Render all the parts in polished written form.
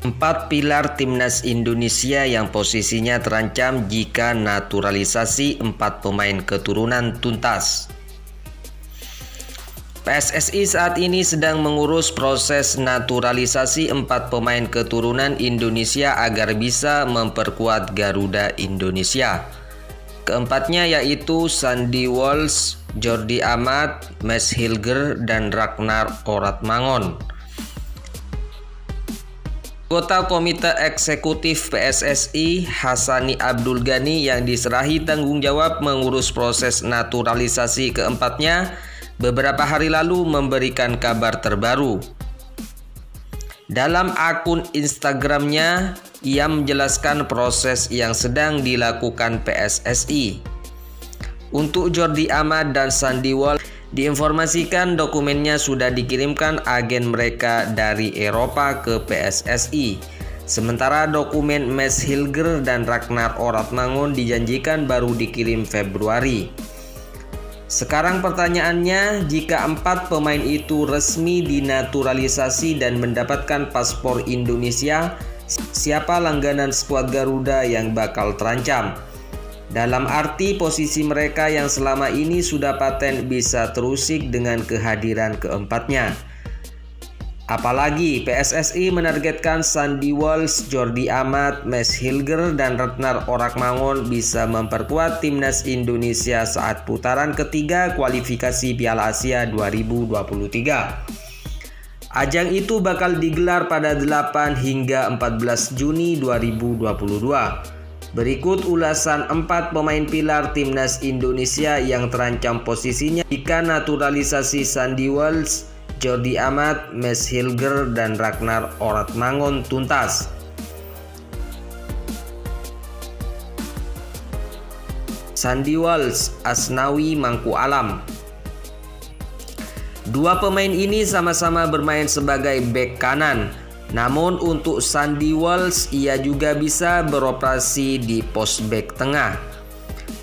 4 pilar timnas Indonesia yang posisinya terancam jika naturalisasi 4 pemain keturunan tuntas. PSSI saat ini sedang mengurus proses naturalisasi 4 pemain keturunan Indonesia agar bisa memperkuat Garuda Indonesia. Keempatnya yaitu Sandy Walsh, Jordi Amat, Max Hilger, dan Ragnar Oratmangun. Anggota Komite Eksekutif PSSI, Hassani Abdul Ghani, yang diserahi tanggung jawab mengurus proses naturalisasi keempatnya, beberapa hari lalu memberikan kabar terbaru. Dalam akun Instagramnya, ia menjelaskan proses yang sedang dilakukan PSSI. Untuk Jordi Amat dan Sandy Walsh, diinformasikan dokumennya sudah dikirimkan agen mereka dari Eropa ke PSSI. Sementara dokumen Max Hilger dan Ragnar Oratmangun dijanjikan baru dikirim Februari. Sekarang pertanyaannya, jika 4 pemain itu resmi dinaturalisasi dan mendapatkan paspor Indonesia, siapa langganan skuad Garuda yang bakal terancam? Dalam arti posisi mereka yang selama ini sudah paten bisa terusik dengan kehadiran keempatnya. Apalagi PSSI menargetkan Sandy Walsh, Jordi Amat, Max Hilger, dan Ragnar Oratmangun bisa memperkuat timnas Indonesia saat putaran ketiga kualifikasi Piala Asia 2023. Ajang itu bakal digelar pada 8 hingga 14 Juni 2022. Berikut ulasan 4 pemain pilar timnas Indonesia yang terancam posisinya jika naturalisasi Sandy Walsh, Jordi Amat, Max Hilger, dan Ragnar Oratmangun tuntas. Sandy Walsh, Asnawi Mangku Alam. Dua pemain ini sama-sama bermain sebagai bek kanan. Namun untuk Sandy Walsh, ia juga bisa beroperasi di pos bek tengah.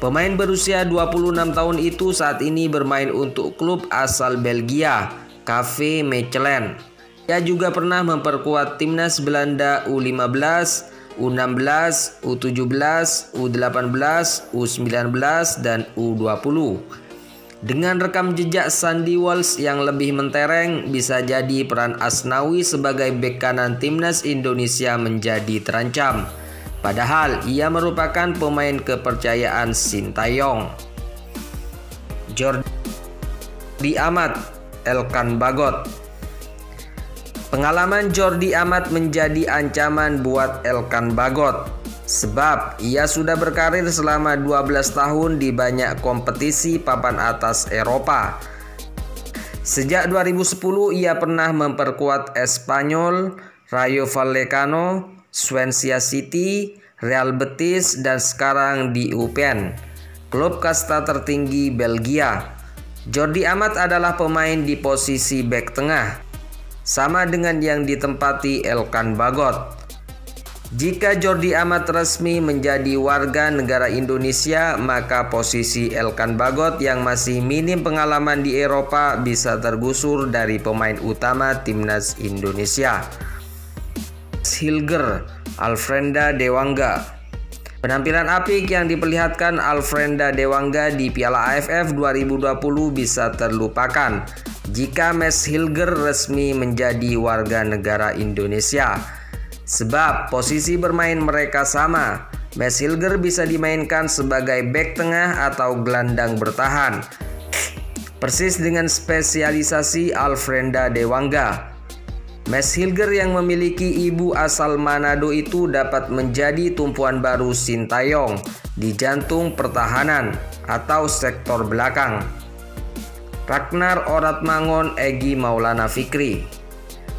Pemain berusia 26 tahun itu saat ini bermain untuk klub asal Belgia, KV Mechelen. Ia juga pernah memperkuat timnas Belanda U15, U16, U17, U18, U19, dan U20. Dengan rekam jejak Sandy Walsh yang lebih mentereng, bisa jadi peran Asnawi sebagai bek kanan timnas Indonesia menjadi terancam. Padahal ia merupakan pemain kepercayaan Sintayong. Jordi Amat, Elkan Bagot. Pengalaman Jordi Amat menjadi ancaman buat Elkan Bagot. Sebab ia sudah berkarir selama 12 tahun di banyak kompetisi papan atas Eropa. Sejak 2010 ia pernah memperkuat Espanyol, Rayo Vallecano, Swansea City, Real Betis, dan sekarang di Eupen, klub kasta tertinggi Belgia. Jordi Amat adalah pemain di posisi bek tengah, sama dengan yang ditempati Elkan Bagot. Jika Jordi Amat resmi menjadi warga negara Indonesia, maka posisi Elkan Bagot yang masih minim pengalaman di Eropa bisa tergusur dari pemain utama timnas Indonesia. Hilger, Alfrenda Dewangga. Penampilan apik yang diperlihatkan Alfrenda Dewangga di Piala AFF 2020 bisa terlupakan jika Max Hilger resmi menjadi warga negara Indonesia. Sebab posisi bermain mereka sama. Max Hilger bisa dimainkan sebagai bek tengah atau gelandang bertahan, persis dengan spesialisasi Alfrenda Dewangga. Max Hilger yang memiliki ibu asal Manado itu dapat menjadi tumpuan baru Sintayong di jantung pertahanan atau sektor belakang. Ragnar Oratmangun, Egy Maulana Fikri.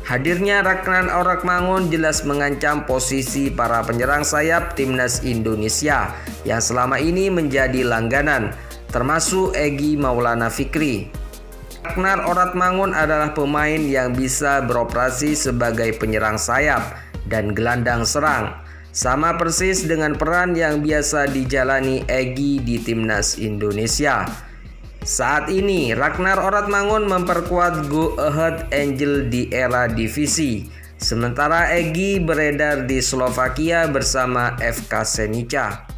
Hadirnya Ragnar Oratmangun jelas mengancam posisi para penyerang sayap timnas Indonesia yang selama ini menjadi langganan, termasuk Egy Maulana Fikri. Ragnar Oratmangun adalah pemain yang bisa beroperasi sebagai penyerang sayap dan gelandang serang, sama persis dengan peran yang biasa dijalani Egy di timnas Indonesia. Saat ini Ragnar Oratmangun memperkuat Go Ahead Angel di era divisi, Sementara Egy beredar di Slovakia bersama FK Senica.